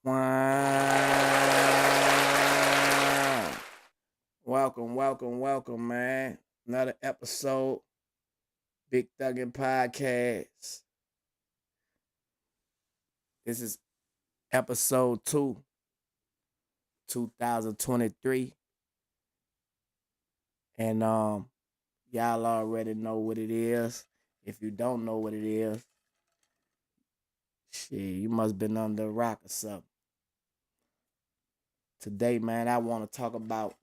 Wow. Welcome, man. Another episode, Big Thuggin Podcast. This is episode 2, 2023. And y'all already know what it is. If you don't know what it is, shit, you must been under a rock or something. Today, man, I want to talk about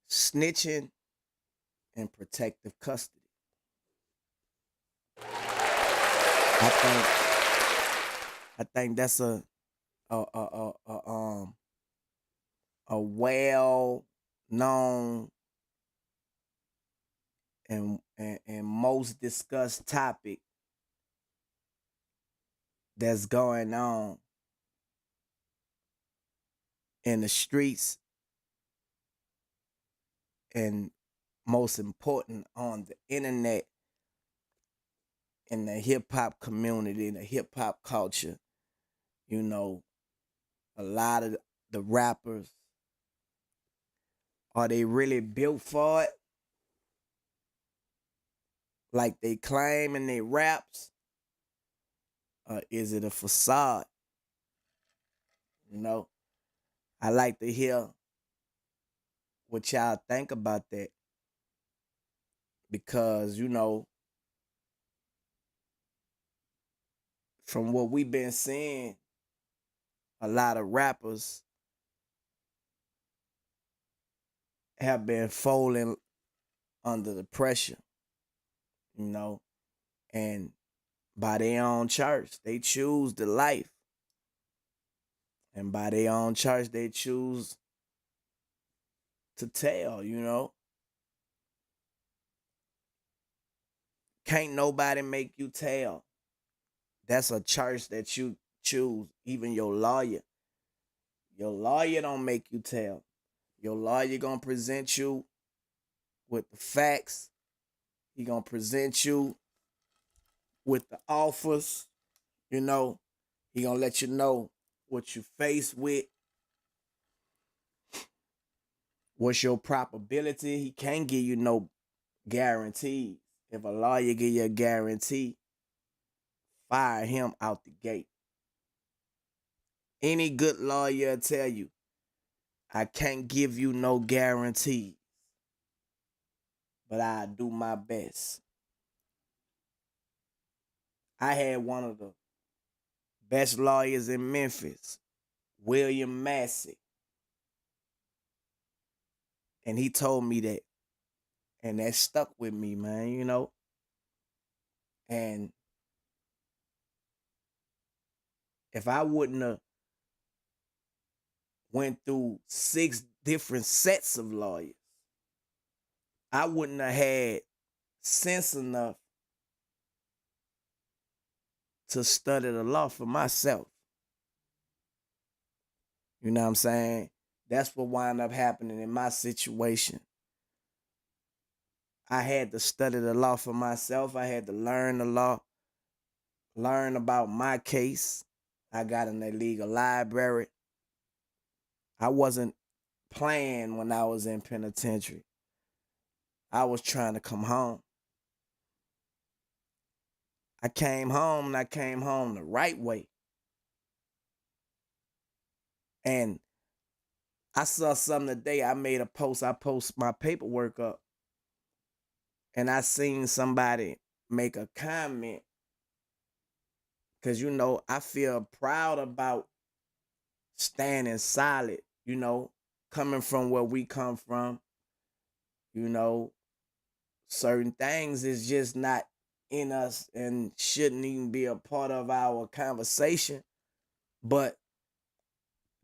snitching and protective custody. I think I think that's a well known and most discussed topic that's going on in the streets, and most important on the internet, in the hip hop community, in the hip hop culture. You know, a lot of the rappers, are they really built for it like they claim in their raps? Or is it a facade? You know, I like to hear what y'all think about that, because from what we've been seeing, a lot of rappers have been falling under the pressure, you know, and by their own church, they choose the life. And by their own church, they choose to tell. Can't nobody make you tell. That's a church that you choose. Even your lawyer. Your lawyer don't make you tell. Your lawyer gonna present you with the facts. He gonna present you with the offers. You know, he gonna let you know what you face with, what's your probability. He can't give you no guarantees. If a lawyer give you a guarantee, fire him out the gate. Any good lawyer will tell you, I can't give you no guarantees, but I do my best. I had one of the best lawyers in Memphis, William Massey, and he told me that, and that stuck with me, man. And if I wouldn't have went through 6 different sets of lawyers, I wouldn't have had sense enough to study the law for myself. You know what I'm saying? That's what wound up happening in my situation. I had to study the law for myself. I had to learn the law, learn about my case. I got an illegal library. I wasn't playing when I was in penitentiary. I was trying to come home. I came home, and I came home the right way. And I saw something today. I made a post. I post my paperwork up. And I seen somebody make a comment. Because, I feel proud about standing solid, coming from where we come from. You know, certain things is just not in us and shouldn't even be a part of our conversation. But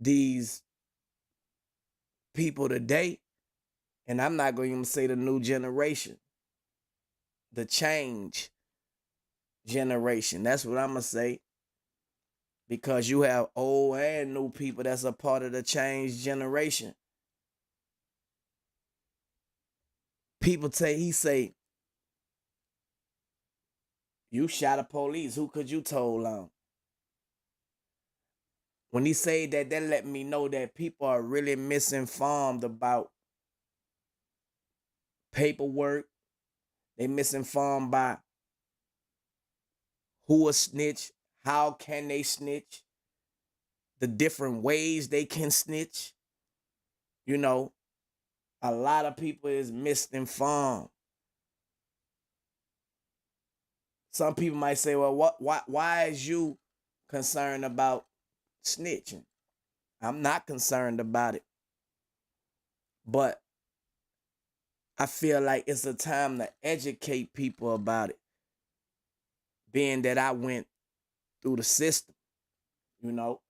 these people today, and I'm not going to even say the new generation, the change generation, that's what I'm going to say. Because you have old and new people that's a part of the change generation. People he say, you shot a police. Who could you told on? When he say that, that let me know that people are really misinformed about paperwork. They misinformed by who a snitch, how can they snitch, the different ways they can snitch. You know, a lot of people is misinformed. Some people might say, well, why is you concerned about snitching? I'm not concerned about it. But I feel like it's a time to educate people about it, being that I went through the system, you know.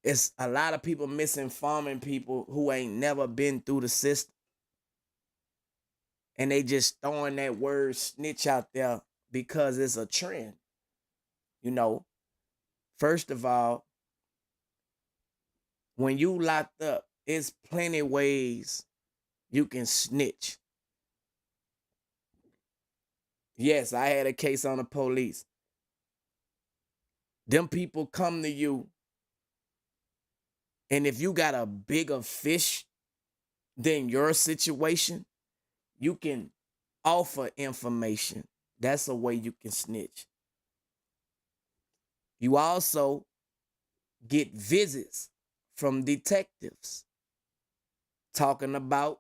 It's a lot of people misinforming people who ain't never been through the system. And they just throwing that word snitch out there because it's a trend. You know, first of all, when you locked up, it's plenty ways you can snitch. Yes, I had a case on the police. Them people come to you, and if you got a bigger fish than your situation, you can offer information. That's a way you can snitch. You also get visits from detectives talking about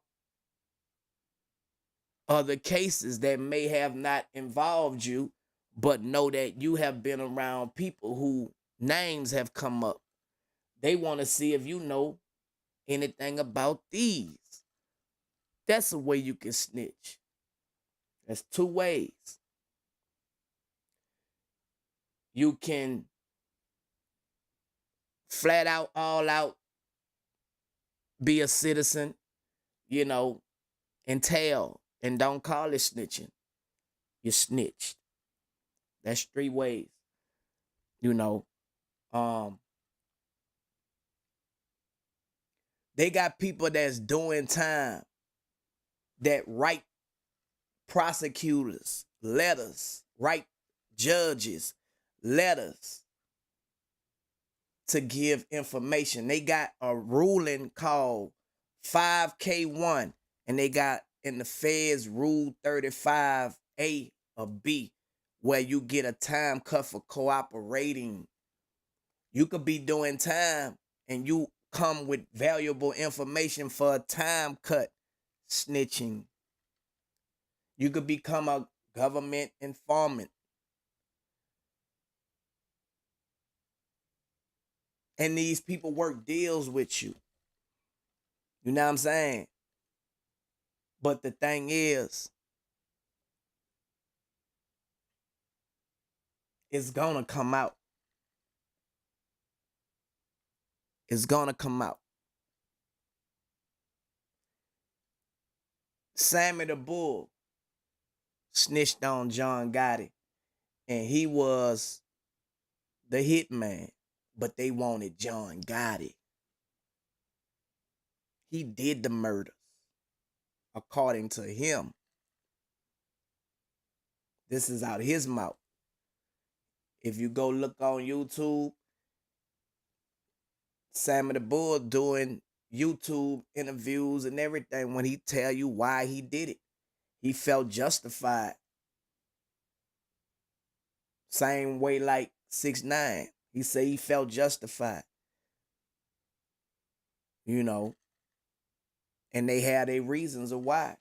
other cases that may have not involved you, but know that you have been around people who names have come up. They want to see if you know anything about these. That's a way you can snitch. That's two ways. You can flat out, all out, be a citizen, you know, and tell, and don't call it snitching. You snitched. That's three ways, you know. Um, they got people that's doing time that write prosecutors letters, write judges letters to give information. They got a ruling called 5K1, and they got in the feds rule 35A or B, where you get a time cut for cooperating. You could be doing time and you come with valuable information for a time cut. Snitching. You could become a government informant. And these people work deals with you. You know what I'm saying? But the thing is, it's gonna come out. It's gonna come out. Sammy the Bull snitched on John Gotti, and he was the hitman, but they wanted John Gotti. He did the murders, according to him. This is out his mouth. If you go look on YouTube, Sammy the Bull doing YouTube interviews and everything when he tell you why he did it. He felt justified. Same way like 6ix9ine. He said he felt justified. You know, and they had their reasons of why.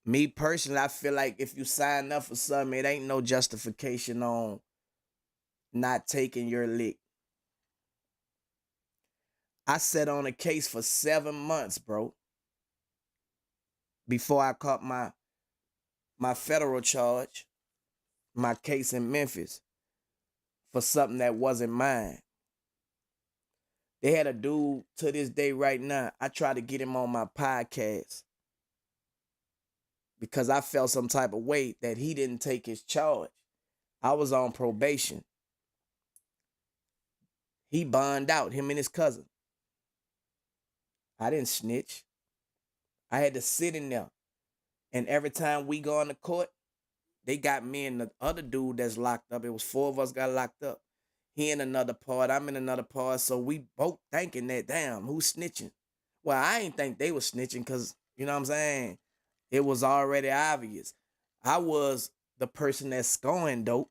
Me personally, I feel like if you sign up for something, it ain't no justification on not taking your lick. I sat on a case for 7 months, bro, before I caught my federal charge, my case in Memphis, for something that wasn't mine. They had a dude to this day right now. I tried to get him on my podcast because I felt some type of way that he didn't take his charge. I was on probation. He bonded out, him and his cousin. I didn't snitch. I had to sit in there. And every time we go into court, they got me and the other dude that's locked up. It was four of us got locked up. He in another part, I'm in another part. So we both thinking that, damn, who's snitching? Well, I ain't think they was snitching because, you know what I'm saying? It was already obvious. I was the person that's scoring dope.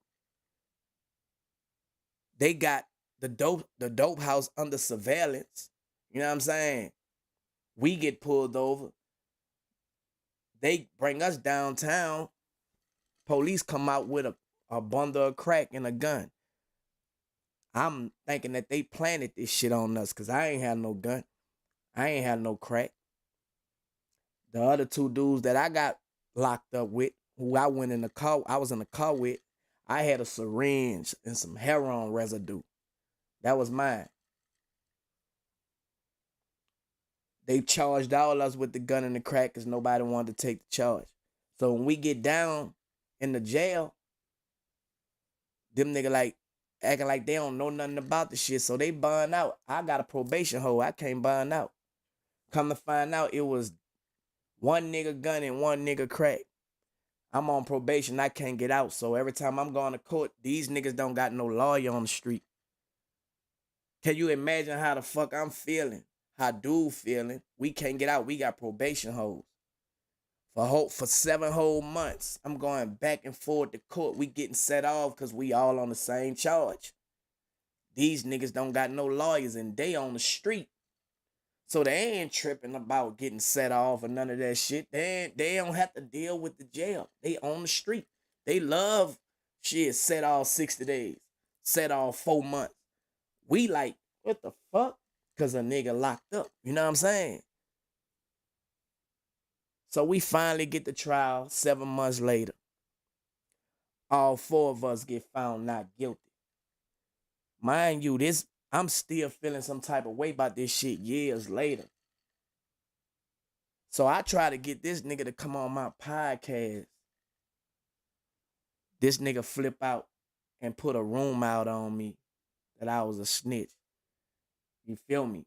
They got the dope house under surveillance. You know what I'm saying? We get pulled over. They bring us downtown. Police come out with a bundle of crack and a gun. I'm thinking that they planted this shit on us because I ain't had no gun. I ain't had no crack. The other two dudes that I got locked up with, who I went in the car, I was in the car with, I had a syringe and some heroin residue. That was mine. They charged all us with the gun and the crack because nobody wanted to take the charge. So when we get down in the jail, them nigga like acting like they don't know nothing about the shit. So they bond out. I got a probation hold. I can't bond out. Come to find out, it was one nigga gun and one nigga crack. I'm on probation. I can't get out. So every time I'm going to court, these niggas don't got no lawyer on the street. Can you imagine how the fuck I'm feeling? How dude feeling? We can't get out. We got probation holds. For 7 whole months, I'm going back and forth to court. We getting set off because we all on the same charge. These niggas don't got no lawyers and they on the street. So they ain't tripping about getting set off or none of that shit. They don't have to deal with the jail. They on the street. They love shit set off 60 days. Set off 4 months. We like, what the fuck? Because a nigga locked up. You know what I'm saying? So we finally get the trial 7 months later. All 4 of us get found not guilty. Mind you, I'm still feeling some type of way about this shit years later. So I try to get this nigga to come on my podcast. This nigga flip out and put a room out on me that I was a snitch. You feel me?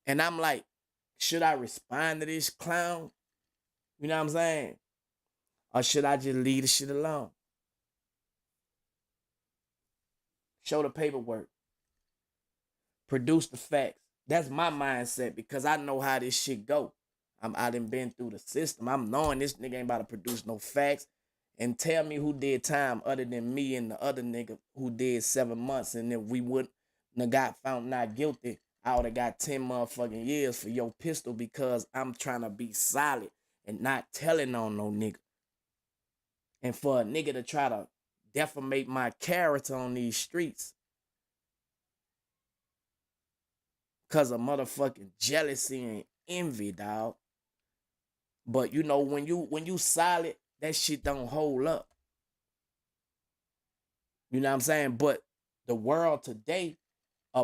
And I'm like, should I respond to this clown? You know what I'm saying? Or should I just leave the shit alone? Show the paperwork. Produce the facts. That's my mindset because I know how this shit go. I done been through the system. I'm knowing this nigga ain't about to produce no facts and tell me who did time other than me and the other nigga who did 7 months. And if we wouldn't have got found not guilty, I would have got 10 motherfucking years for your pistol because I'm trying to be solid and not telling on no nigga. And for a nigga to try to defamate my character on these streets because of motherfucking jealousy and envy, dog. But you know, when you solid, that shit don't hold up. You know what I'm saying? But the world today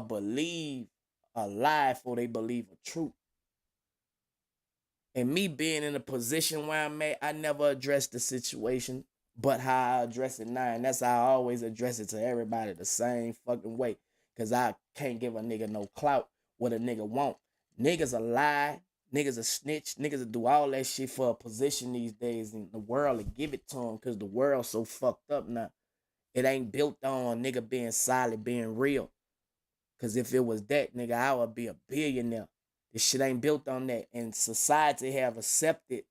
believe a lie for they believe a truth. And me being in a position where I'm at, I never addressed the situation, but how I address it now. And that's how I always address it to everybody the same fucking way. Cause I can't give a nigga no clout what a nigga want. Niggas a lie. Niggas a snitch. Niggas a do all that shit for a position these days. And the world will give it to them because the world's so fucked up now. It ain't built on nigga being solid, being real. Because if it was that, nigga, I would be a billionaire. This shit ain't built on that. And society have accepted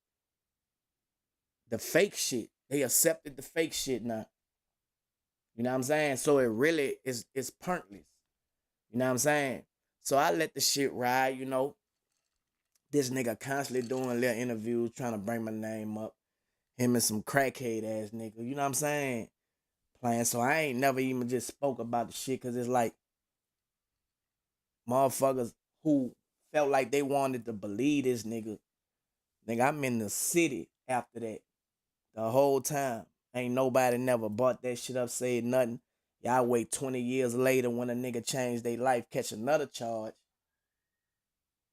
the fake shit. They accepted the fake shit now. You know what I'm saying? So it really is pointless. You know what I'm saying? So I let the shit ride, you know. This nigga constantly doing little interviews, trying to bring my name up. Him and some crackhead ass nigga. You know what I'm saying? Playing. So I ain't never even just spoke about the shit because it's like motherfuckers who felt like they wanted to believe this nigga. Nigga, I'm in the city after that. The whole time. Ain't nobody never bought that shit up, said nothing. Y'all wait 20 years later when a nigga changed their life, catch another charge.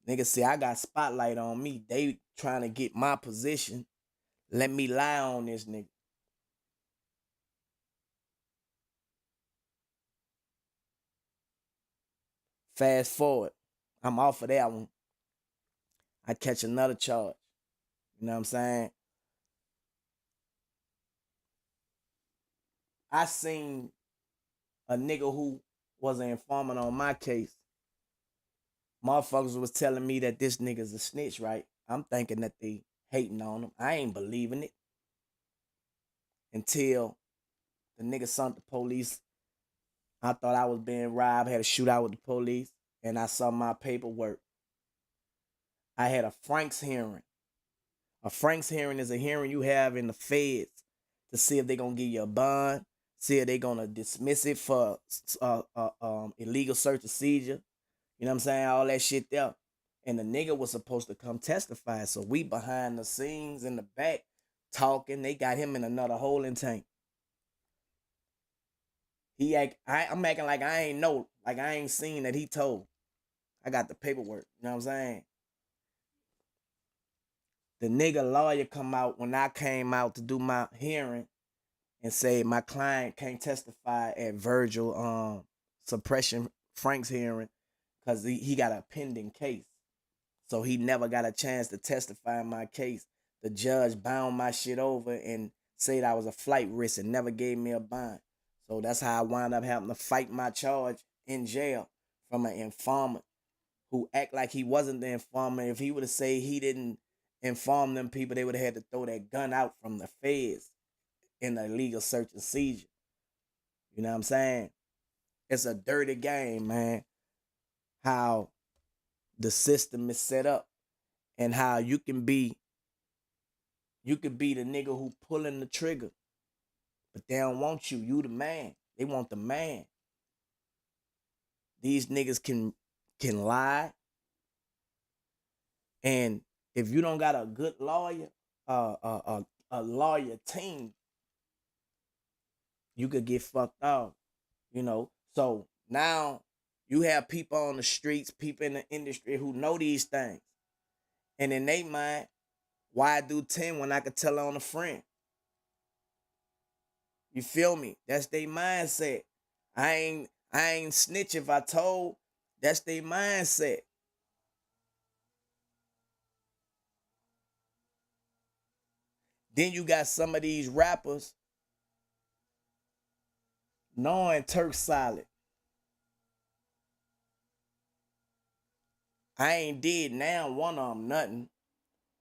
Nigga see, I got spotlight on me. They trying to get my position. Let me lie on this nigga. Fast forward. I'm off of that one. I catch another charge. You know what I'm saying? I seen a nigga who was an informant on my case. Motherfuckers was telling me that this nigga's a snitch, right? I'm thinking that they hating on him. I ain't believing it until the nigga sent the police. I thought I was being robbed, had a shootout with the police, and I saw my paperwork. I had a Frank's hearing. A Frank's hearing is a hearing you have in the feds to see if they're gonna give you a bond, see if they're gonna dismiss it for illegal search and seizure. You know what I'm saying? All that shit there. And the nigga was supposed to come testify. So we behind the scenes in the back talking. They got him in another holding tank. I'm acting like I ain't know, like I ain't seen that he told. I got the paperwork. You know what I'm saying? The nigga lawyer come out when I came out to do my hearing and say my client can't testify at Virgil suppression Frank's hearing because he got a pending case. So he never got a chance to testify in my case. The judge bound my shit over and said I was a flight risk and never gave me a bond. So that's how I wound up having to fight my charge in jail from an informant who act like he wasn't the informant. If he would have said he didn't inform them people, they would have had to throw that gun out from the feds in the illegal search and seizure. You know what I'm saying? It's a dirty game, man. How the system is set up and how you could be the nigga who pulling the trigger, but they don't want you. You the man. They want the man. These niggas can lie, and if you don't got a good lawyer, a lawyer team, you could get fucked off. You know. So now you have people on the streets, people in the industry who know these things, and in their mind, why do 10 when I could tell on a friend? You feel me? That's their mindset. I ain't snitch if I told. That's their mindset. Then you got some of these rappers knowing Turk solid. I ain't did now one of them nothing,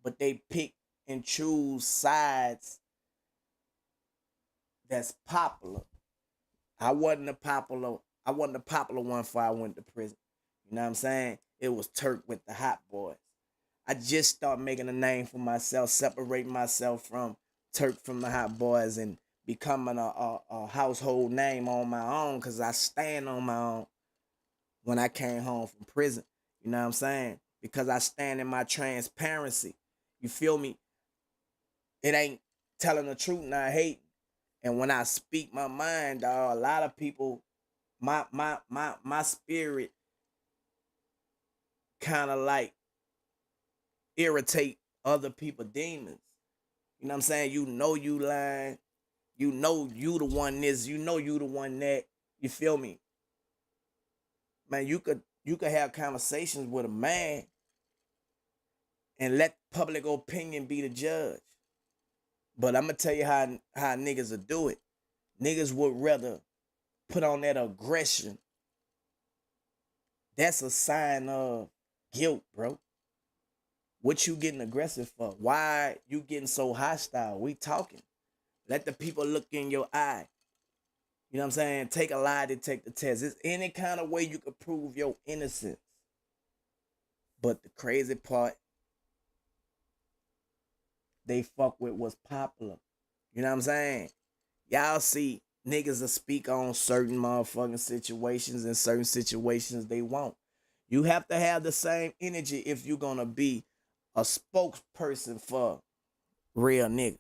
but they pick and choose sides that's popular. I wasn't a popular one before I went to prison. You know what I'm saying? It was Turk with the Hot Boys. I just started making a name for myself, separating myself from Turk from the Hot Boys and becoming a household name on my own because I stand on my own when I came home from prison. You know what I'm saying? Because I stand in my transparency. You feel me? It ain't telling the truth, not hating. And when I speak my mind, dog, a lot of people, my spirit kind of like irritate other people demons. You know what I'm saying? You know you lying. You know you the one this. You know you the one that. You feel me? Man, you could have conversations with a man and let public opinion be the judge. But I'm gonna tell you how niggas will do it. Niggas would rather put on that aggression. That's a sign of guilt, bro. What you getting aggressive for? Why you getting so hostile? We talking. Let the people look in your eye. You know what I'm saying? Take a lie to take the test. It's any kind of way you could prove your innocence. But the crazy part, they fuck with what's popular. You know what I'm saying? Y'all see niggas that speak on certain motherfucking situations and certain situations they won't. You have to have the same energy if you're gonna be a spokesperson for real nigga.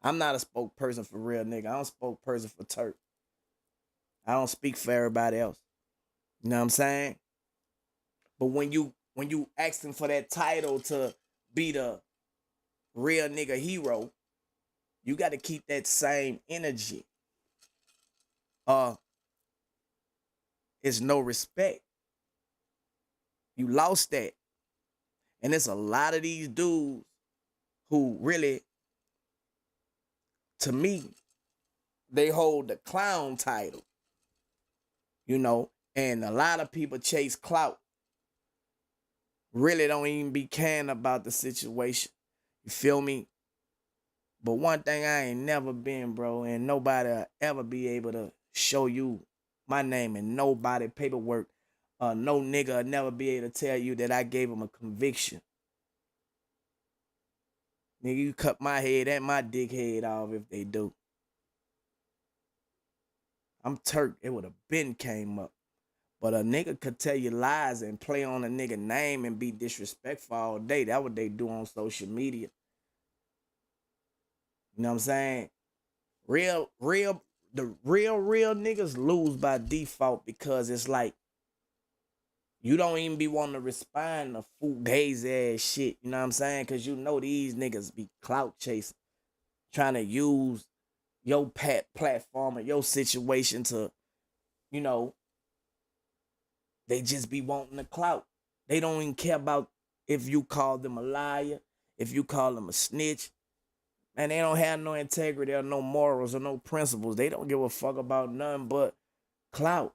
I'm not a spokesperson for real nigga. I'm a spokesperson for Turk. I don't speak for everybody else. You know what I'm saying? But when you asking for that title to be the real nigga hero, you got to keep that same energy. It's no respect. You lost that. And it's a lot of these dudes who really, to me, they hold the clown title, you know, and a lot of people chase clout, really don't even be caring about the situation. You feel me? But one thing I ain't never been, bro, and nobody'll ever be able to show you my name and nobody paperwork. No nigga will never be able to tell you that I gave him a conviction. Nigga, you cut my head and my dick head off if they do. I'm Turk. It would have been came up. But a nigga could tell you lies and play on a nigga name and be disrespectful all day. That's what they do on social media. You know what I'm saying? The real niggas lose by default because it's like you don't even be wanting to respond to fugazi ass shit. You know what I'm saying? Because you know these niggas be clout chasing, trying to use your platform or your situation to, you know, they just be wanting the clout. They don't even care about if you call them a liar, if you call them a snitch. And they don't have no integrity or no morals or no principles. They don't give a fuck about nothing but clout.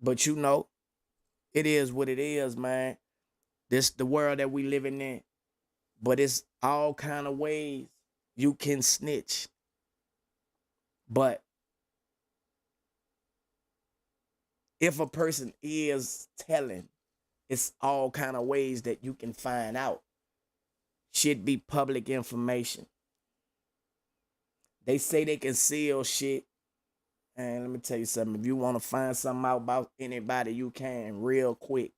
But you know, it is what it is, man. This the world that we living in. But it's all kind of ways you can snitch. But if a person is telling, it's all kind of ways that you can find out. Should be public information. They say they can seal shit. And let me tell you something. If you want to find something out about anybody, you can real quick.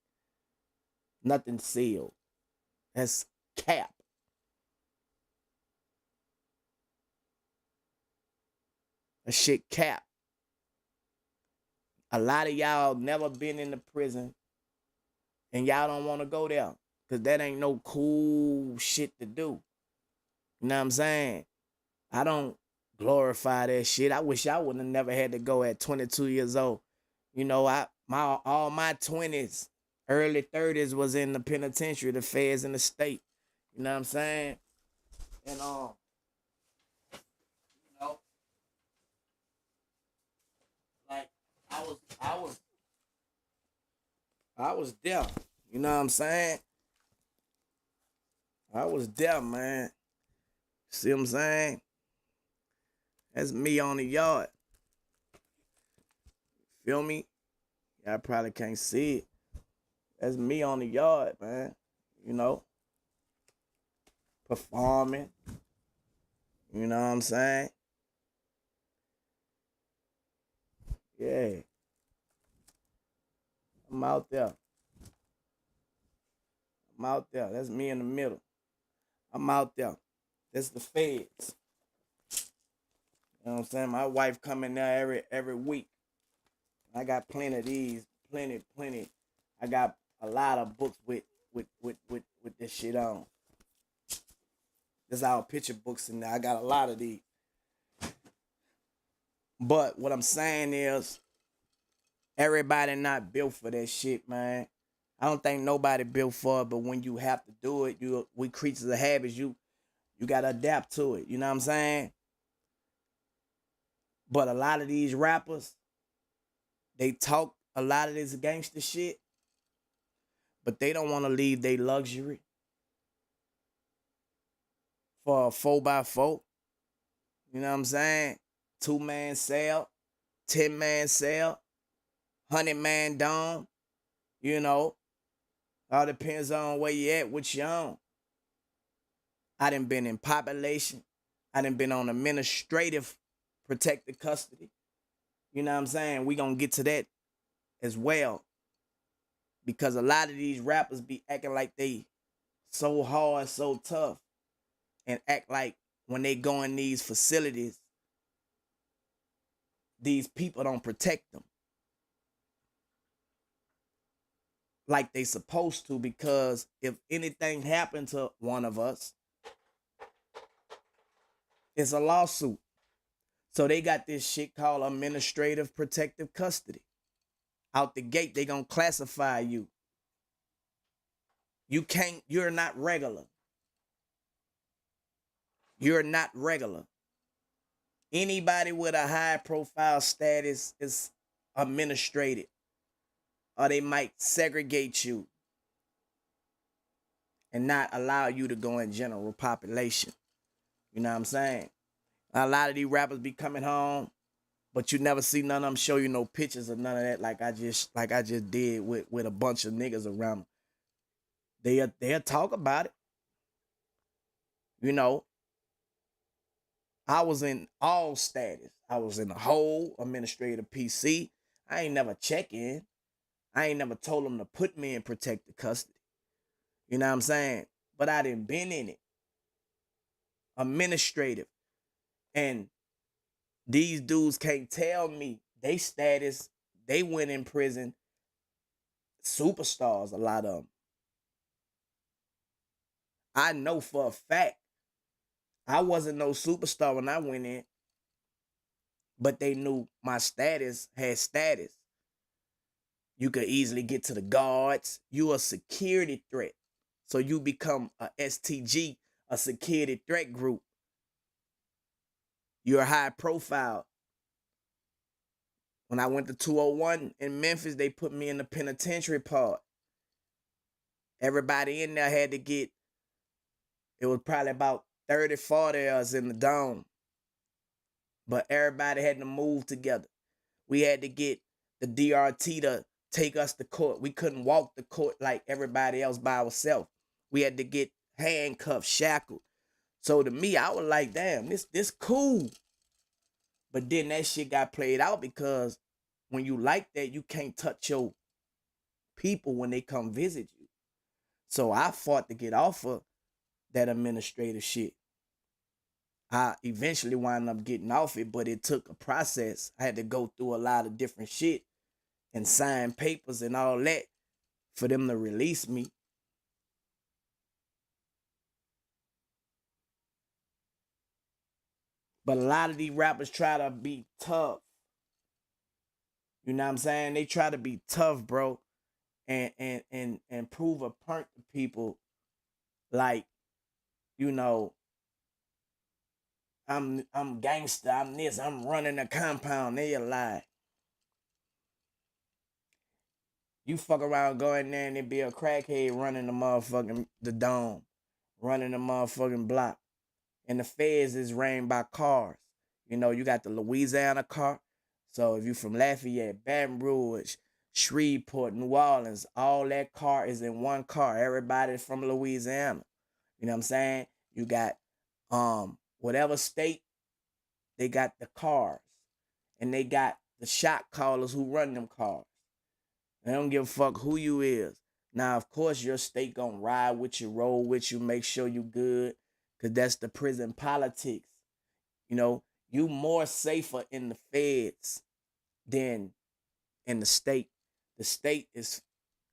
Nothing sealed. That's cap. That shit cap. A lot of y'all never been in the prison and y'all don't want to go there because that ain't no cool shit to do. You know what I'm saying? I don't glorify that shit. I wish I wouldn't have never had to go at 22 years old. You know, all my 20s, early 30s was in the penitentiary, the feds in the state. You know what I'm saying? And you know, like I was there. You know what I'm saying? I was there, man. See what I'm saying? That's me on the yard. Feel me? Y'all probably can't see it. That's me on the yard, man. You know, performing. You know what I'm saying? Yeah. I'm out there. I'm out there. That's me in the middle. I'm out there. That's the feds. You know what I'm saying? My wife coming there every week. I got plenty of these. Plenty. I got a lot of books with this shit on. There's our picture books in there. I got a lot of these. But what I'm saying is everybody not built for that shit, man. I don't think nobody built for it, but when you have to do it, we creatures of habits, you gotta adapt to it. You know what I'm saying? But a lot of these rappers, they talk a lot of this gangster shit, but they don't want to leave their luxury for a 4x4. You know what I'm saying? 2-man sale, 10-man sale, 100-man dome. You know, all depends on where you at, what you on. I done been in population. I done been on administrative protected custody. You know what I'm saying? We gonna get to that as well. Because a lot of these rappers be acting like they so hard, so tough, and act like when they go in these facilities, these people don't protect them like they supposed to, because if anything happened to one of us, it's a lawsuit. So they got this shit called administrative protective custody. Out the gate, they gonna classify you. You're not regular. You're not regular. Anybody with a high profile status is administrated, or they might segregate you and not allow you to go in general population. You know what I'm saying? A lot of these rappers be coming home, but you never see none of them show you no pictures or none of that like I just did with a bunch of niggas around them. They'll talk about it. You know, I was in all status. I was in the whole administrative PC. I ain't never check in. I ain't never told them to put me in protected custody. You know what I'm saying? But I didn't been in it. Administrative. And these dudes can't tell me they status. They went in prison. Superstars, a lot of them. I know for a fact I wasn't no superstar when I went in, but they knew my status had status. You could easily get to the guards. You a security threat. So you become a STG, a security threat group. You're high profile. When I went to 201 in Memphis, they put me in the penitentiary part. Everybody in there had to get, it was probably about 30, 40 of us in the dome. But everybody had to move together. We had to get the DRT to take us to court. We couldn't walk the court like everybody else by ourselves. We had to get handcuffed, shackled. So to me, I was like, damn, this cool. But then that shit got played out because when you like that, you can't touch your people when they come visit you. So I fought to get off of that administrative shit. I eventually wound up getting off it, but it took a process. I had to go through a lot of different shit and sign papers and all that for them to release me. But a lot of these rappers try to be tough. You know what I'm saying? They try to be tough, bro, and prove a point to people like, you know, I'm gangster, I'm this, I'm running the compound. They a lie. You fuck around, go in there and it be a crackhead running the dome, running the motherfucking block. And the feds is reigned by cars. You know, you got the Louisiana car. So if you from Lafayette, Baton Rouge, Shreveport, New Orleans, all that car is in one car. Everybody from Louisiana. You know what I'm saying? You got whatever state, they got the cars. And they got the shot callers who run them cars. They don't give a fuck who you is. Now, of course, your state gonna ride with you, roll with you, make sure you good. Cause that's the prison politics. You know, you more safer in the feds than in the state. The state is,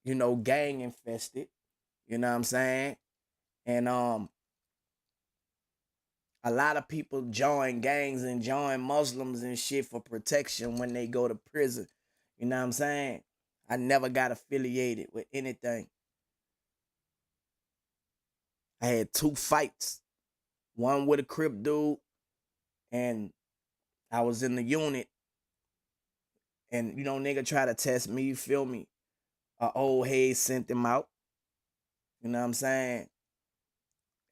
you know, gang infested. You know what I'm saying? And a lot of people join gangs and join Muslims and shit for protection when they go to prison. You know what I'm saying? I never got affiliated with anything. I had 2 fights. One with a Crip dude, and I was in the unit. And, you know, nigga try to test me, you feel me? A old head sent him out. You know what I'm saying?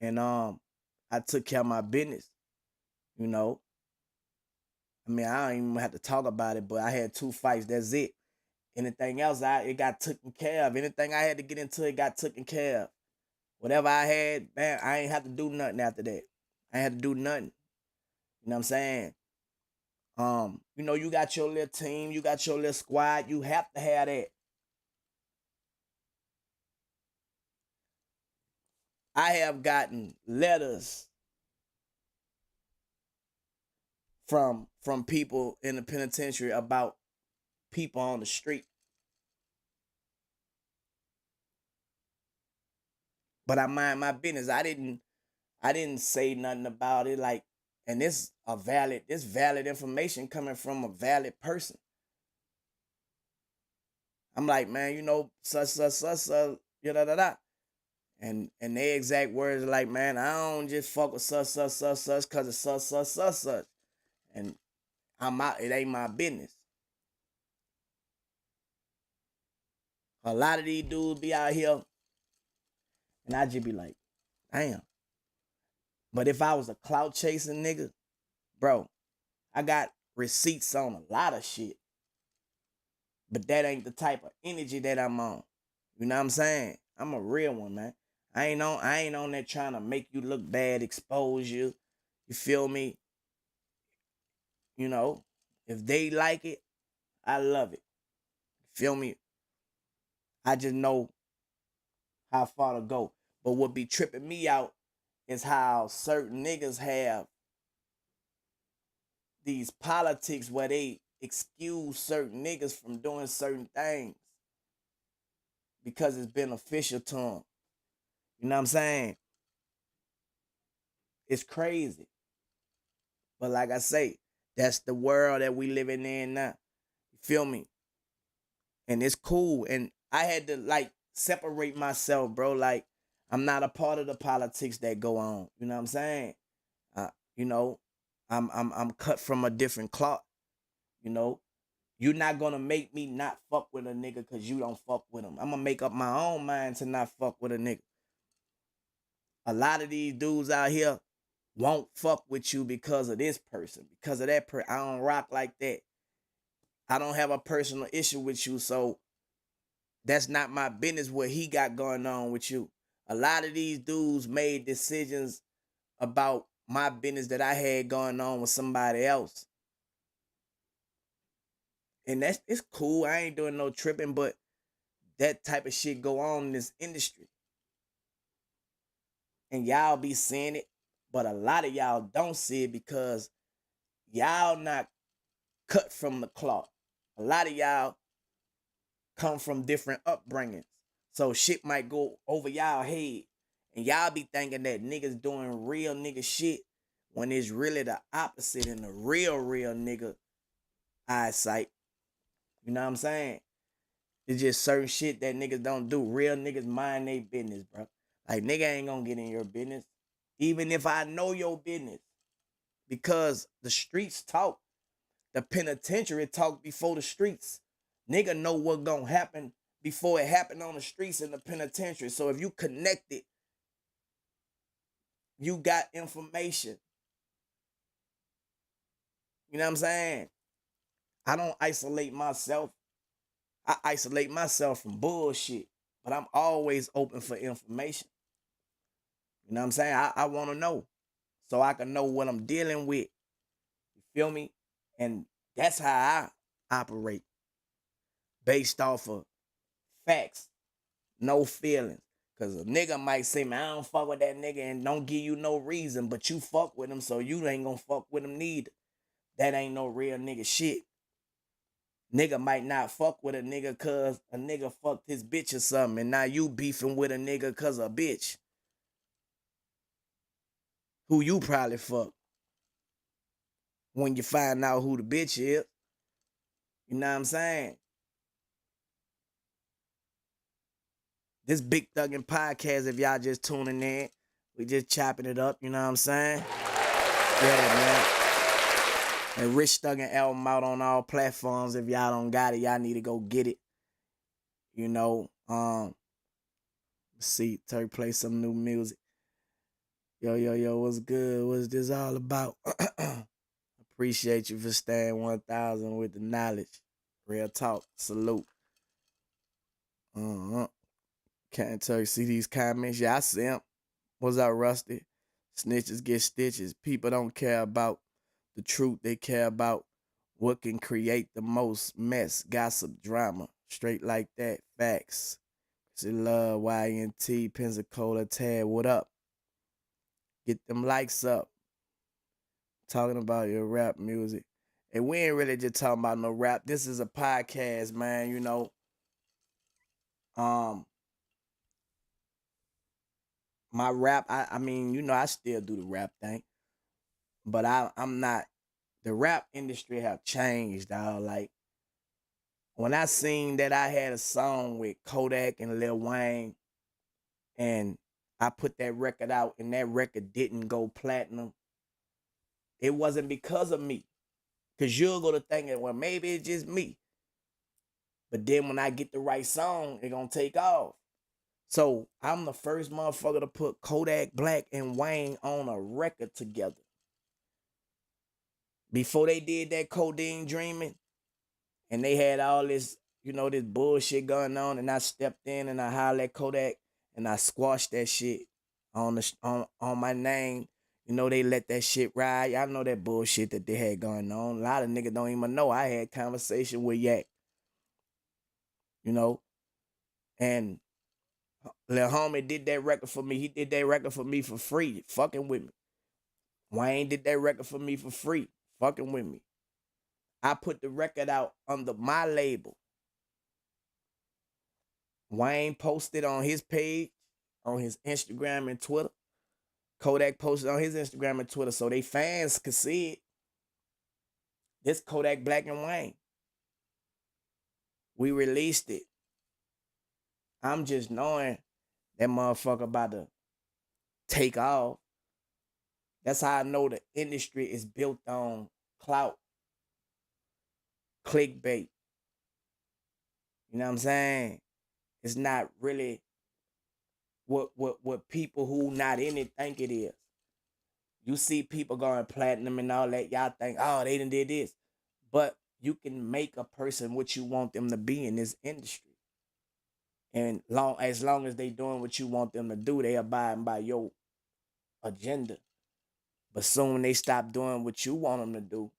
And I took care of my business, you know. I mean, I don't even have to talk about it, but I had 2 fights, that's it. Anything else, it got taken care of. Anything I had to get into, it got taken care of. Whatever I had, man, I ain't have to do nothing after that. I ain't had to do nothing. You know what I'm saying? You know, you got your little team, you got your little squad, you have to have that. I have gotten letters from people in the penitentiary about people on the street. But I mind my business. I didn't say nothing about it. Like, and this valid information coming from a valid person. I'm like, man, you know, such, da da da. And their exact words are like, man, I don't just fuck with such cause it's such. And I'm out, it ain't my business. A lot of these dudes be out here and I just be like, damn. But if I was a clout chasing nigga, bro, I got receipts on a lot of shit. But that ain't the type of energy that I'm on. You know what I'm saying? I'm a real one, man. I ain't on there trying to make you look bad, expose you. You feel me? You know, if they like it, I love it. Feel me? I just know how far to go. But what be tripping me out is how certain niggas have these politics where they excuse certain niggas from doing certain things because it's beneficial to them. You know what I'm saying? It's crazy. But like I say, that's the world that we living in now. You feel me? And it's cool. And I had to like separate myself, bro. Like I'm not a part of the politics that go on. You know what I'm saying? Uh, you know, I'm cut from a different cloth. You know, you're not gonna make me not fuck with a nigga because you don't fuck with him. I'm gonna make up my own mind to not fuck with a nigga. A lot of these dudes out here won't fuck with you because of this person, because of that person. I don't rock like that. I don't have a personal issue with you, so that's not my business what he got going on with you. A lot of these dudes made decisions about my business that I had going on with somebody else. And that's it's cool. I ain't doing no tripping, but that type of shit go on in this industry. And y'all be seeing it, but a lot of y'all don't see it because y'all not cut from the cloth. A lot of y'all come from different upbringings. So shit might go over y'all head. And y'all be thinking that niggas doing real nigga shit when it's really the opposite in the real nigga eyesight. You know what I'm saying? It's just certain shit that niggas don't do. Real niggas mind their business, bro. Like nigga ain't gonna get in your business. Even if I know your business. Because the streets talk. The penitentiary talk before the streets. Nigga know what gonna happen before it happened on the streets in the penitentiary. So if you connected, you got information. You know what I'm saying? I don't isolate myself. I isolate myself from bullshit. But I'm always open for information. You know what I'm saying? I want to know. So I can know what I'm dealing with. You feel me? And that's how I operate. Based off of facts. No feelings. Cause a nigga might say, man, I don't fuck with that nigga and don't give you no reason, but you fuck with him, so you ain't gonna fuck with him neither. That ain't no real nigga shit. Nigga might not fuck with a nigga cause a nigga fucked his bitch or something, and now you beefing with a nigga cause a bitch who you probably fucked when you find out who the bitch is. You know what I'm saying? This Big Thuggin podcast, if y'all just tuning in, we just chopping it up, you know what I'm saying? Yeah, man. And Rich Thuggin album out on all platforms. If y'all don't got it, y'all need to go get it. You know, let's see, Turk play some new music. Yo, what's good? What's this all about? Appreciate you for staying 1,000 with the knowledge. Real talk. Salute. Uh-huh. Can't tell you, see these comments? Yeah, I see them. What's up, Rusty? Snitches get stitches. People don't care about the truth. They care about what can create the most mess, gossip, drama. Straight like that. Facts. See love, YNT, Pensacola, Tad, what up? Get them likes up. Talking about your rap music. And we ain't really just talking about no rap. This is a podcast, man, you know. My rap, I mean, you know, I still do the rap thing. But I'm not, the rap industry have changed, dog. Like, when I seen that I had a song with Kodak and Lil Wayne, and I put that record out and that record didn't go platinum, it wasn't because of me. Because you'll go to thinking, well, maybe it's just me. But then when I get the right song, it gonna take off. So I'm the first motherfucker to put Kodak Black and Wayne on a record together. Before they did that Codeine Dreaming, and they had all this, this bullshit going on, and I stepped in and I hollered at Kodak and I squashed that shit on my name. They let that shit ride. Y'all know that bullshit that they had going on. A lot of niggas don't even know I had conversation with Yak. And Lil Homie did that record for me. He did that record for me for free, fucking with me. Wayne did that record for me for free, fucking with me. I put the record out under my label. Wayne posted on his page, on his Instagram and Twitter. Kodak posted on his Instagram and Twitter so they fans could see it. This Kodak Black and Wayne. We released it. I'm just knowing that motherfucker about to take off. That's how I know the industry is built on clout, clickbait. You know what I'm saying? It's not really what people who not in it think it is. You see people going platinum and all that, y'all think, oh, they done did this. But you can make a person what you want them to be in this industry. And as long as they doing what you want them to do, they abiding by your agenda. But soon they stop doing what you want them to do,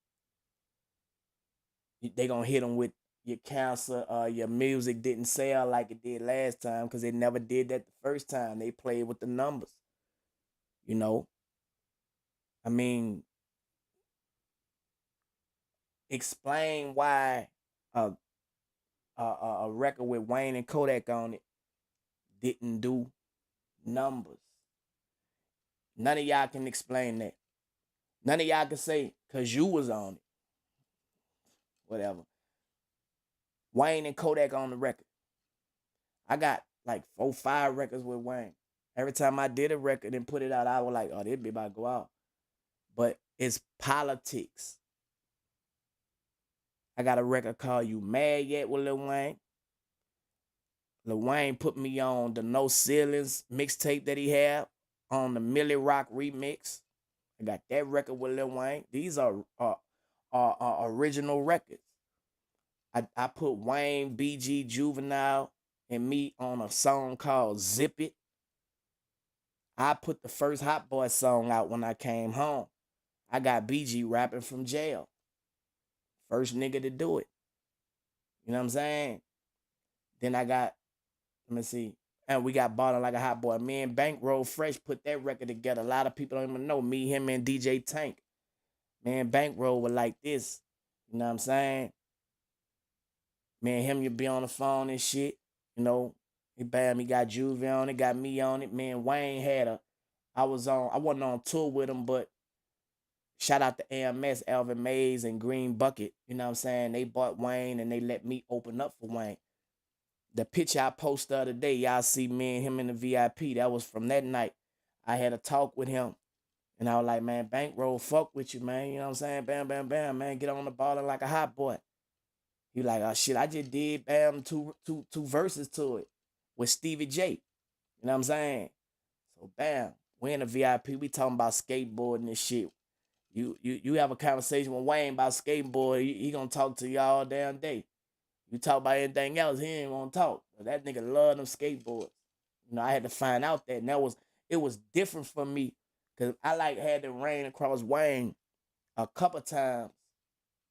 they gonna hit them with your cancer, your music didn't sell like it did last time because they never did that the first time. They played with the numbers. I mean, explain why a record with Wayne and Kodak on it didn't do numbers. None of y'all can explain that. None of y'all can say, because you was on it. Whatever. Wayne and Kodak on the record. I got like 4, 5 records with Wayne. Every time I did a record and put it out, I was like, oh, this be about to go out. But it's politics. I got a record called You Mad Yet with Lil Wayne. Lil Wayne put me on the No Ceilings mixtape that he had on the Millie Rock remix. I got that record with Lil Wayne. These are original records. I put Wayne, BG, Juvenile, and me on a song called Zip It. I put the first Hot Boy song out when I came home. I got BG rapping from jail. First nigga to do it. You know what I'm saying? Then I got, let me see, and we got Ballin' Like a Hot Boy. Me and Bankroll Fresh put that record together. A lot of people don't even know. Me, him, and DJ Tank. Man, Bankroll was like this. You know what I'm saying? Me and him, you be on the phone and shit. He bam, he got Juvie on it, got me on it. Me and Wayne had I wasn't on tour with him, but shout out to AMS, Alvin Mays, and Green Bucket. You know what I'm saying? They bought Wayne and they let me open up for Wayne. The picture I posted the other day, y'all see me and him in the VIP. That was from that night. I had a talk with him. And I was like, man, Bankroll, fuck with you, man. You know what I'm saying? Bam, bam, bam, man. Get on the Ballin' Like a Hot Boy. He like, oh, shit, I just did, bam, two verses to it with Stevie J. You know what I'm saying? So, bam, we in the VIP. We talking about skateboarding and shit. You have a conversation with Wayne about skateboard, he gonna talk to you all damn day. You talk about anything else, he ain't gonna talk. But that nigga love them skateboards. I had to find out that, and it was different for me because I had to rain across Wayne a couple times.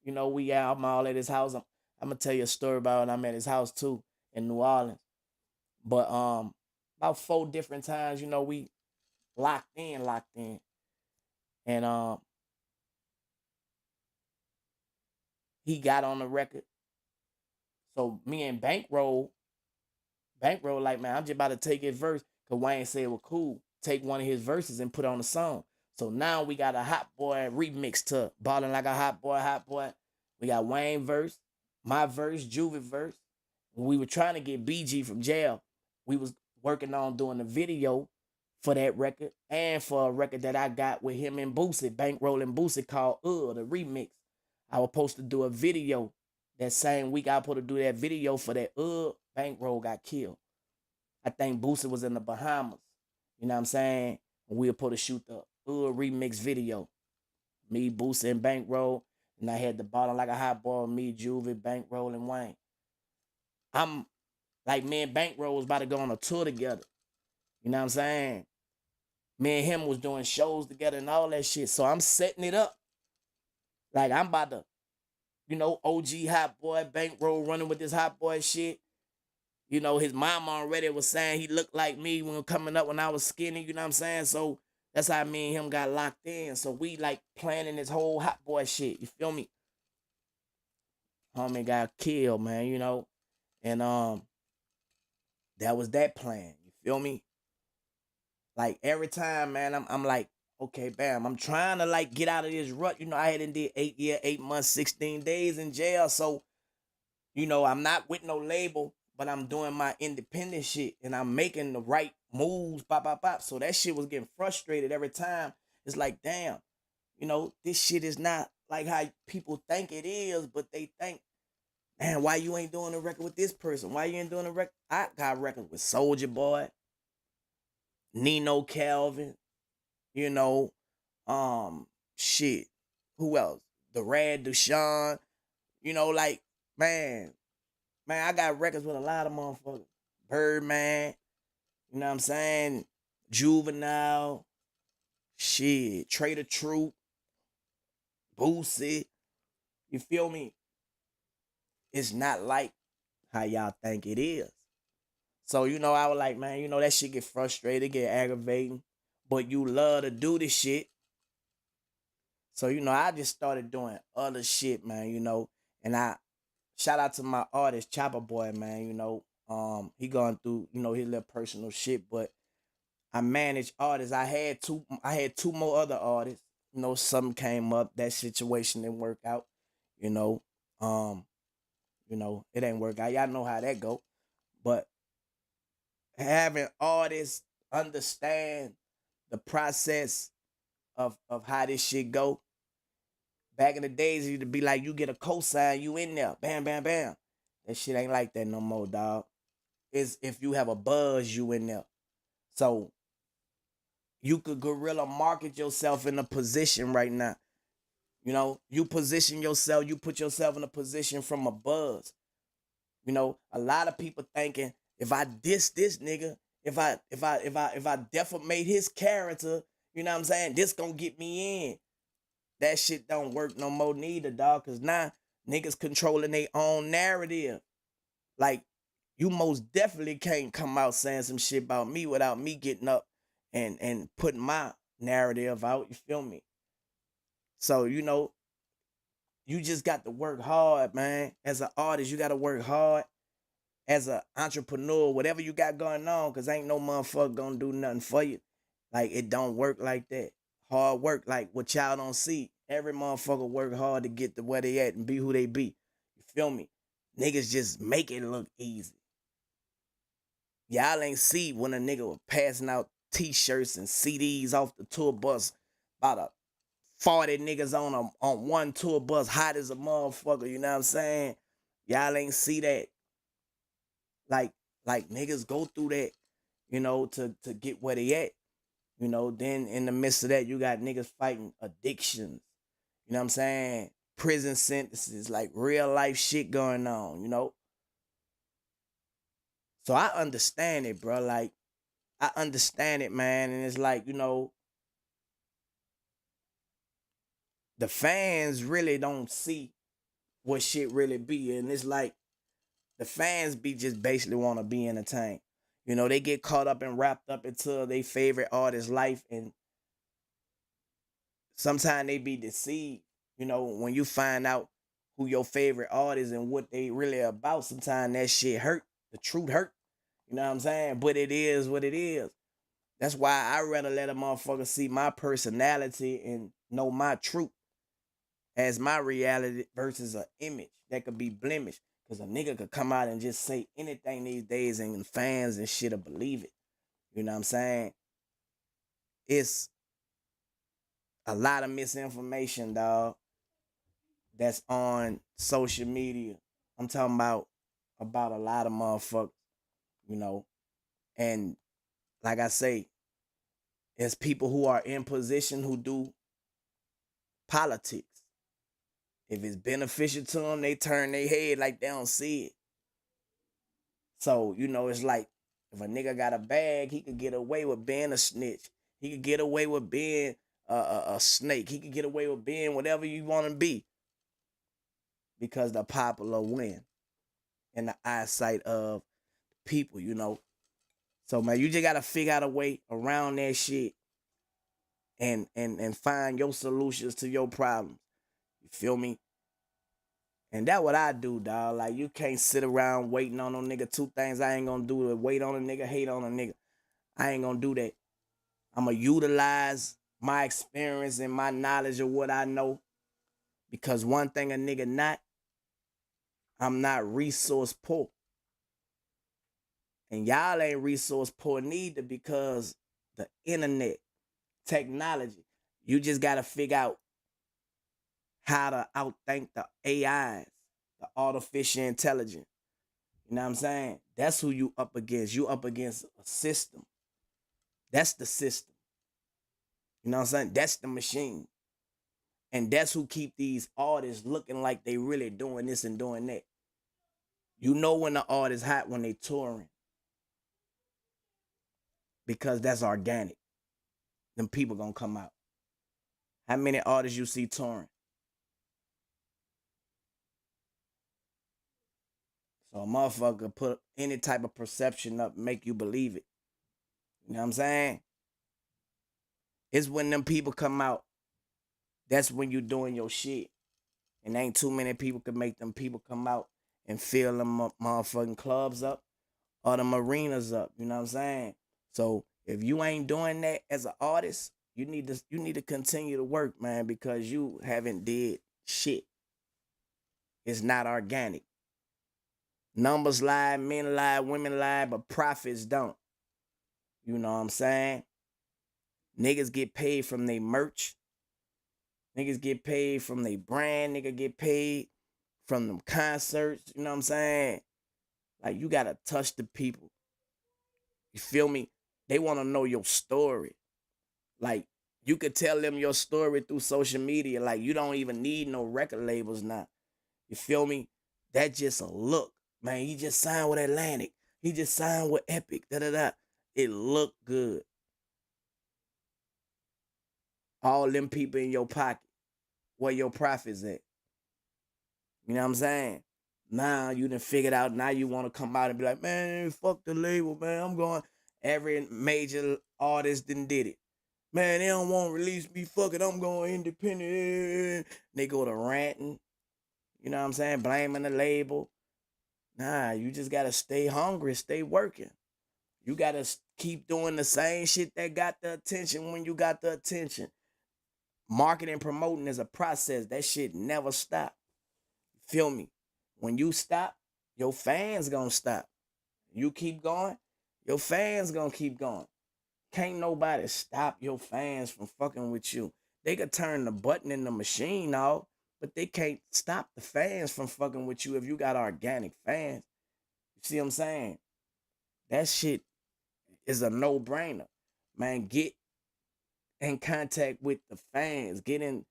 I'm all at his house. I'm gonna tell you a story about when I'm at his house too in New Orleans. But about 4 different times, we locked in. And he got on the record. So me and Bankroll like, man, I'm just about to take his verse. Cause Wayne said, well, cool. Take one of his verses and put on the song. So now we got a Hot Boy remix to Ballin' Like a Hot Boy. We got Wayne verse, my verse, Juvie verse. When we were trying to get BG from jail, we was working on doing the video for that record and for a record that I got with him and Boosie, Bankroll and Boosie, called the remix. I was supposed to do a video that same week. I was supposed to do that video for that Bankroll got killed. I think Boosie was in the Bahamas. You know what I'm saying? And we were supposed to shoot the remix video. Me, Boosie, and Bankroll. And I had the bottom like a hot ball, me, Juvie, Bankroll, and Wayne. I'm like, me and Bankroll was about to go on a tour together. You know what I'm saying? Me and him was doing shows together and all that shit. So I'm setting it up. Like, I'm about to, OG hot boy, Bankroll running with this hot boy shit. You know, his mama already was saying he looked like me when coming up when I was skinny, you know what I'm saying? So that's how me and him got locked in. So we like planning this whole hot boy shit. You feel me? Homie got killed, man, And that was that plan. You feel me? Like every time, man, I'm like, okay, bam, I'm trying to like get out of this rut. I had did 8 months, 16 days in jail. So, I'm not with no label, but I'm doing my independent shit and I'm making the right moves, pop, pop, pop. So that shit was getting frustrated every time. It's like, damn, this shit is not like how people think it is, but they think, man, why you ain't doing a record with this person? Why you ain't doing a record? I got a record with Soulja Boy, Nino Calvin, you know, shit. Who else? The Rad Deshaun, like, man, I got records with a lot of motherfuckers. Birdman, you know what I'm saying? Juvenile, shit, Trader Troop, Boosie. You feel me? It's not like how y'all think it is. So, I was like, man, that shit get frustrated, get aggravating. But you love to do this shit. So, I just started doing other shit, man, And I shout out to my artist, Chopper Boy, man, he going through, his little personal shit, but I manage artists. I had two more other artists. Something came up, that situation didn't work out, you know. Um, it ain't work out. Y'all know how that go. But having artists understand the process of how this shit go. Back in the days, it used to be like you get a cosign, you in there, bam, bam, bam. That shit ain't like that no more, dog. It's if you have a buzz, you in there. So you could guerrilla market yourself in a position right now. You position yourself, you put yourself in a position from a buzz. A lot of people thinking if I diss this nigga, if I defamate his character, you know what I'm saying? This gonna get me in. That shit don't work no more neither, dog. Cause now niggas controlling their own narrative. Like, you most definitely can't come out saying some shit about me without me getting up and putting my narrative out. You feel me? So, you just got to work hard, man. As an artist, you got to work hard. As an entrepreneur, whatever you got going on, because ain't no motherfucker gonna do nothing for you. Like, it don't work like that. Hard work, like what y'all don't see. Every motherfucker work hard to get to where they at and be who they be. You feel me? Niggas just make it look easy. Y'all ain't see when a nigga was passing out t-shirts and CDs off the tour bus. About a 40 niggas on one tour bus, hot as a motherfucker, you know what I'm saying? Y'all ain't see that. Like niggas go through that, to get where they at. Then in the midst of that, you got niggas fighting addictions. You know what I'm saying? Prison sentences, like real life shit going on. So I understand it, bro. Like, I understand it, man. And it's like, the fans really don't see what shit really be. And it's like, the fans be just basically want to be entertained. They get caught up and wrapped up into their favorite artist's life. And sometimes they be deceived. When you find out who your favorite artist and what they really about, sometimes that shit hurt. The truth hurt. You know what I'm saying? But it is what it is. That's why I rather let a motherfucker see my personality and know my truth as my reality versus an image that could be blemished. Because a nigga could come out and just say anything these days and fans and shit'll believe it. You know what I'm saying? it's a lot of misinformation, dog, that's on social media. I'm talking about a lot of motherfuckers, you know. And like I say, it's people who are in position who do politics. If it's beneficial to them, they turn their head like they don't see it. So, it's like if a nigga got a bag, he could get away with being a snitch. He could get away with being a snake. He could get away with being whatever you want to be because the popular win in the eyesight of people. So, man, you just got to figure out a way around that shit and find your solutions to your problems. You feel me? And that's what I do, dog. Like, you can't sit around waiting on no nigga. Two things I ain't gonna do: wait on a nigga, hate on a nigga. I ain't gonna do that. I'm gonna utilize my experience and my knowledge of what I know. Because one thing a nigga not, I'm not resource poor. And y'all ain't resource poor neither because the internet, technology, you just gotta figure out how to outthink the AIs, the artificial intelligence. You know what I'm saying? That's who you up against. You up against a system. That's the system. You know what I'm saying? That's the machine. And that's who keep these artists looking like they really doing this and doing that. You know when the artist hot when they touring. Because that's organic. Them people gonna come out. How many artists you see touring? So a motherfucker put any type of perception up, make you believe it. You know what I'm saying? It's when them people come out, that's when you doing your shit. And ain't too many people can make them people come out and fill them motherfucking clubs up or the arenas up. You know what I'm saying? So if you ain't doing that as an artist, you need to continue to work, man, because you haven't did shit. It's not organic. Numbers lie, men lie, women lie, but profits don't. You know what I'm saying? Niggas get paid from their merch. Niggas get paid from their brand. Nigga get paid from them concerts. You know what I'm saying? Like, you gotta touch the people. You feel me? They wanna know your story. Like, you could tell them your story through social media. Like, you don't even need no record labels now. You feel me? That just a look. Man, he just signed with Atlantic. He just signed with Epic. Da da da. It look good. All them people in your pocket. Where your profits at? You know what I'm saying? Now you done figured out. Now you want to come out and be like, man, fuck the label, man. I'm going. Every major artist did it. Man, they don't want to release me. Fuck it, I'm going independent. They go to ranting. You know what I'm saying? Blaming the label. Nah, you just gotta stay hungry, stay working. You gotta keep doing the same shit that got the attention when you got the attention. Marketing and promoting is a process. That shit never stop. Feel me? When you stop, your fans gonna stop. You keep going, your fans gonna keep going. Can't nobody stop your fans from fucking with you. They could turn the button in the machine off, but they can't stop the fans from fucking with you if you got organic fans. You see what I'm saying? That shit is a no-brainer. Man, get in contact with the fans. Get in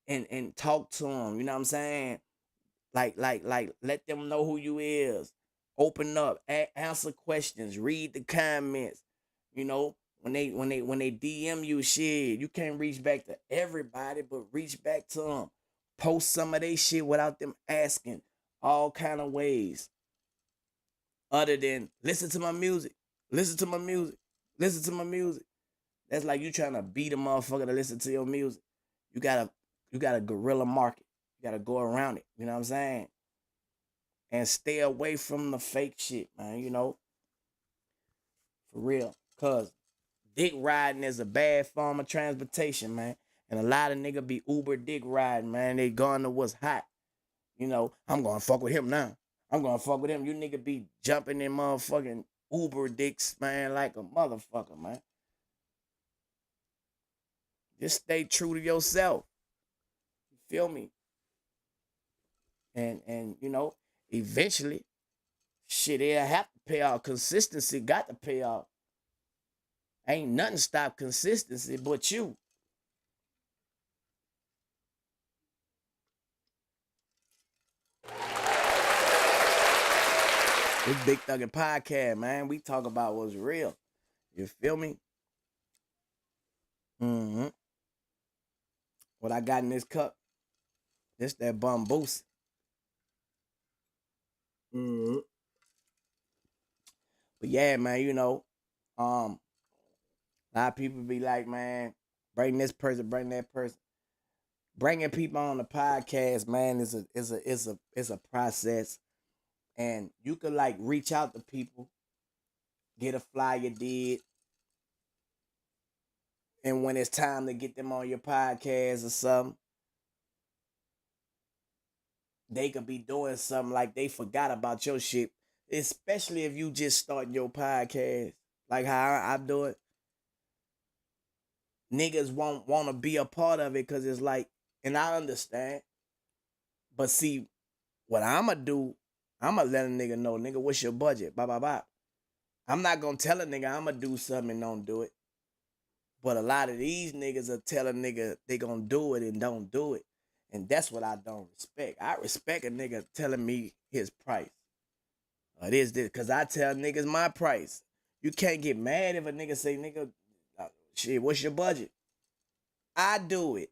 and talk to them. You know what I'm saying? Like, let them know who you is. Open up, answer questions, read the comments. You know, when they DM you shit, you can't reach back to everybody, but reach back to them. Post some of their shit without them asking. All kind of ways. Other than listen to my music, listen to my music, listen to my music. That's like you trying to beat a motherfucker to listen to your music. You gotta guerrilla market. You gotta go around it. You know what I'm saying? And stay away from the fake shit, man. For real. Cause dick riding is a bad form of transportation, man. And a lot of niggas be Uber dick riding, man. They going to what's hot. I'm gonna fuck with him now. I'm gonna fuck with him. You nigga be jumping in motherfucking Uber dicks, man, like a motherfucker, man. Just stay true to yourself. You feel me? And eventually, shit, it'll have to pay off. Consistency got to pay off. Ain't nothing stop consistency but you. This Big Thuggin podcast, man. We talk about what's real. You feel me? Mm-hmm. What I got in this cup, this that bamboos. Mm-hmm. But yeah, man, a lot of people be like, man, bring this person, bring that person. Bringing people on the podcast, man, is a process, and you could like reach out to people, get a flyer did, and when it's time to get them on your podcast or something, they could be doing something like they forgot about your shit. Especially if you just starting your podcast, like how I do it. Niggas won't want to be a part of it because it's like, and I understand, but see, what I'ma do, I'ma let a nigga know, nigga, what's your budget? Blah blah blah. I'm not gonna tell a nigga I'ma do something and don't do it. But a lot of these niggas are telling nigga they gonna do it and don't do it. And that's what I don't respect. I respect a nigga telling me his price. This, cause I tell niggas my price. You can't get mad if a nigga say, nigga, shit, what's your budget? I do it.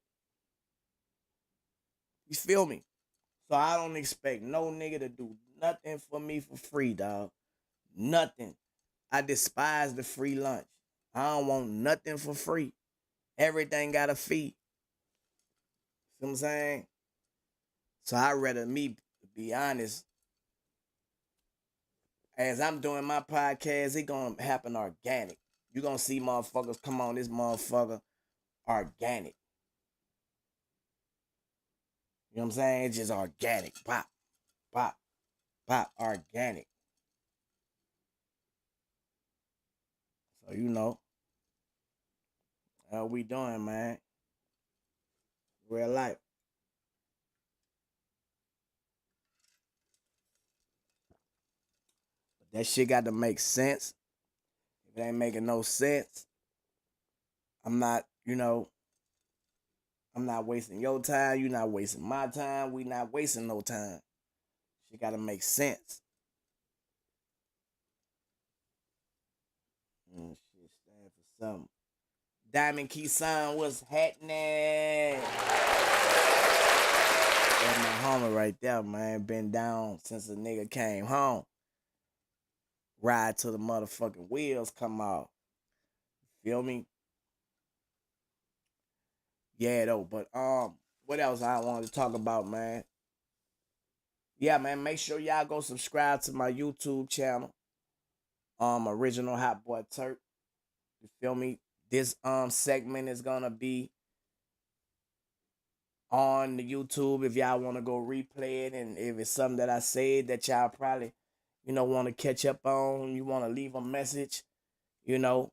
You feel me? So I don't expect no nigga to do nothing for me for free, dog. Nothing. I despise the free lunch. I don't want nothing for free. Everything got a fee. See what I'm saying? So I'd rather me, to be honest, as I'm doing my podcast, it gonna happen organic. You gonna see motherfuckers come on this motherfucker organic. You know what I'm saying? It's just organic. Pop, pop, pop, organic. So how we doing, man? Real life. But that shit got to make sense. If it ain't making no sense, I'm not, I'm not wasting your time. You not wasting my time. We not wasting no time. Shit got to make sense. Shit stand for something. Diamond Keyson, what's happening? That's my homie right there, man. Been down since the nigga came home. Ride till the motherfucking wheels come off. Feel me? Yeah, though. But what else I wanted to talk about, man? Yeah, man. Make sure y'all go subscribe to my YouTube channel. Original Hot Boy Turk. You feel me? This segment is gonna be on the YouTube if y'all want to go replay it, and if it's something that I said that y'all probably want to catch up on, you want to leave a message, you know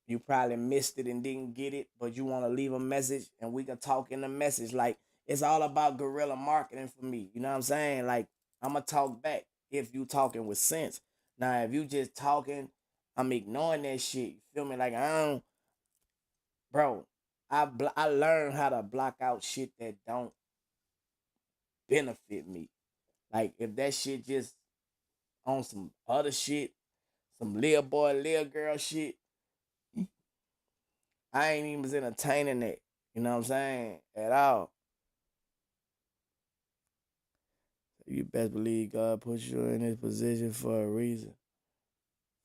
you probably missed it and didn't get it, but you want to leave a message and we can talk in the message. Like, it's all about guerrilla marketing for me. You know what I'm saying? Like, I'm going to talk back if you talking with sense. Now, if you just talking, I'm ignoring that shit. You feel me? Like, I don't, bro, I learned how to block out shit that don't benefit me. Like, if that shit just on some other shit, some little boy, little girl shit, I ain't even was entertaining it. You know what I'm saying? At all. You best believe God put you in this position for a reason.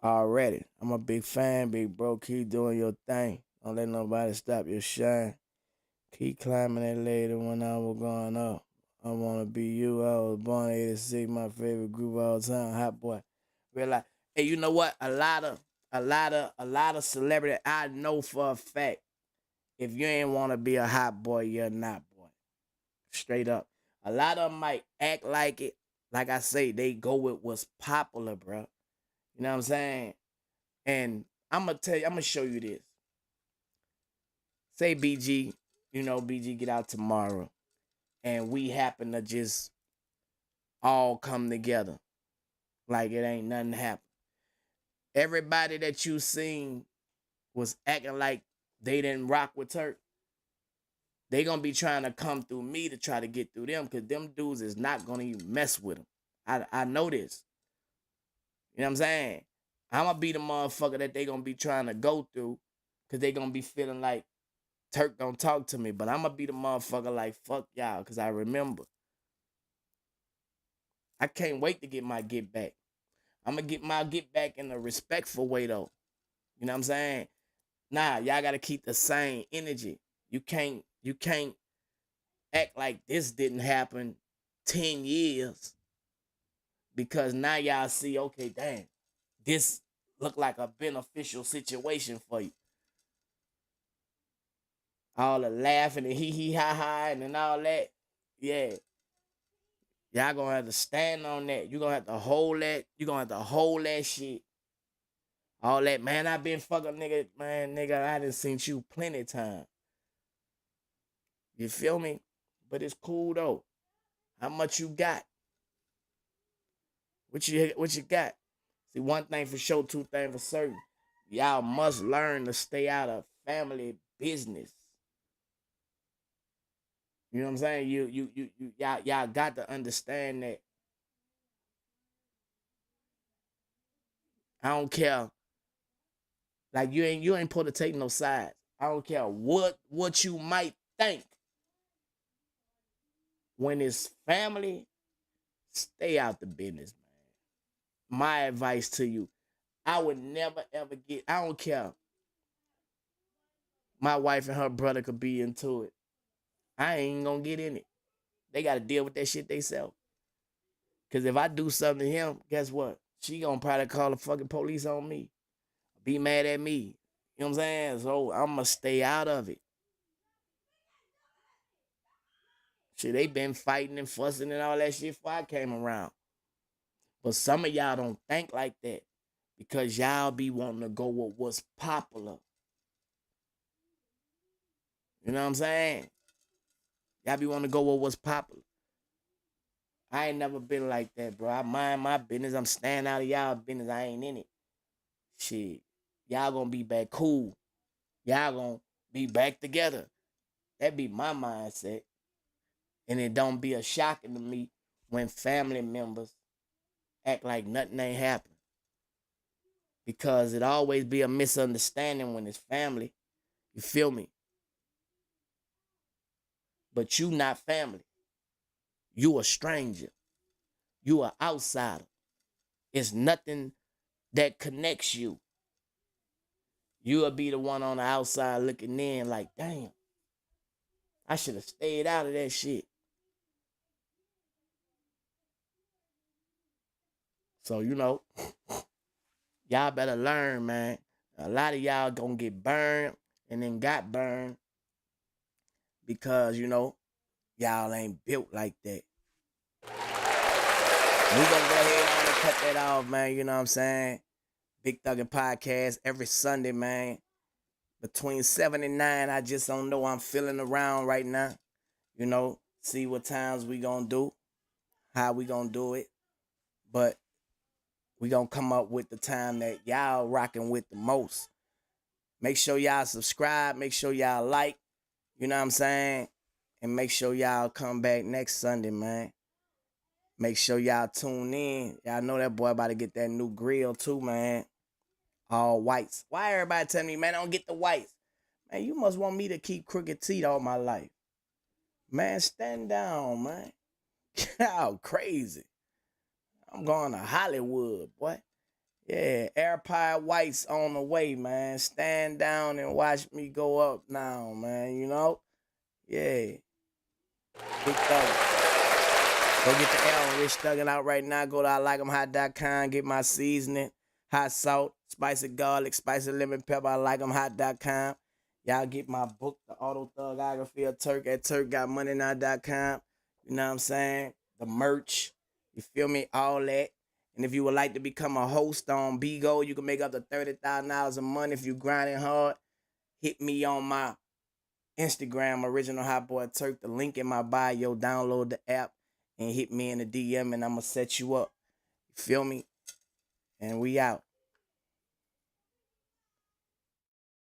Already. I'm a big fan, big bro. Keep doing your thing. Don't let nobody stop your shine. Keep climbing that ladder when I was growing up. I wanna be you. I was born in '86, my favorite group of all time, Hot Boy. Realize, hey, you know what? A lot of celebrity I know for a fact. If you ain't wanna be a hot boy, you're not boy. Straight up. A lot of them might act like it. Like I say, they go with what's popular, bro. You know what I'm saying? And I'm gonna show you this. say BG, BG get out tomorrow, and we happen to just all come together like it ain't nothing happen. Everybody that you seen was acting like they didn't rock with Turk. They gonna be trying to come through me to try to get through them, because them dudes is not gonna even mess with them. I know this. You know what I'm saying? I'm gonna be the motherfucker that they gonna be trying to go through, because they gonna be feeling like Turk don't talk to me. But I'm gonna be the motherfucker like, fuck y'all, because I remember. I can't wait to get my get back. I'm gonna get my get back in a respectful way though. You know what I'm saying? Nah, y'all gotta keep the same energy. You can't act like this didn't happen 10 years, because now y'all see, okay, damn, this look like a beneficial situation for you. All the laughing and hee hee ha ha and all that. Yeah. Y'all gonna have to stand on that. You gonna have to hold that. You gonna have to hold that shit. All that, man, I been fucking nigga, man, nigga, I done seen you plenty time. You feel me? But it's cool though. How much you got? What you got? See, one thing for sure, two things for certain. Y'all must learn to stay out of family business. You know what I'm saying? Y'all got to understand that. I don't care. Like you ain't supposed to take no sides. I don't care what you might think. When it's family, stay out the business, man. My advice to you. I would never ever get, I don't care. My wife and her brother could be into it. I ain't gonna get in it. They gotta deal with that shit themselves. Cause if I do something to him, guess what? She gonna probably call the fucking police on me. Be mad at me. You know what I'm saying? So I'ma stay out of it. Shit, they been fighting and fussing and all that shit before I came around. But some of y'all don't think like that, because y'all be wanting to go with what's popular. You know what I'm saying? Y'all be wanting to go with what's popular. I ain't never been like that, bro. I mind my business. I'm staying out of y'all business. I ain't in it. Shit. Y'all gonna be back cool. Y'all gonna be back together. That be my mindset. And it don't be a shocking to me when family members act like nothing ain't happened. Because it always be a misunderstanding when it's family. You feel me? But you not family. You a stranger. You a outsider. It's nothing that connects you. You'll be the one on the outside looking in like, damn, I should have stayed out of that shit. So, y'all better learn, man. A lot of y'all gonna get burned and then got burned because, y'all ain't built like that. We gonna go ahead and cut that off, man. You know what I'm saying? Big Thuggin Podcast every Sunday, man. Between 7 and 9, I just don't know. I'm feeling around right now. See what times we gonna do, how we gonna do it. But we gonna come up with the time that y'all rocking with the most. Make sure y'all subscribe. Make sure y'all like. You know what I'm saying? And make sure y'all come back next Sunday, man. Make sure y'all tune in. Y'all know that boy about to get that new grill too, man. All whites. Why everybody telling me, man, I don't get the whites? Man, you must want me to keep crooked teeth all my life. Man, stand down, man. Y'all crazy. I'm going to Hollywood, boy. Yeah, air pie whites on the way, man. Stand down and watch me go up now, man. Yeah. Big Thug. Go get the L Rich Thuggin out right now. Go to ILike'emHot.com. Get my seasoning, hot salt, spicy garlic, spicy lemon pepper. ILike'emHot.com. Y'all get my book, The Auto Thuggography of Turk, at TurkGotMoneyNow.com. You know what I'm saying? The merch. You feel me? All that. And if you would like to become a host on Bigo, you can make up to $30,000 a month if you grinding hard. Hit me on my Instagram, Original Hot Boy Turk. The link in my bio. Download the app and hit me in the DM, and I'm gonna set you up. You feel me? And we out.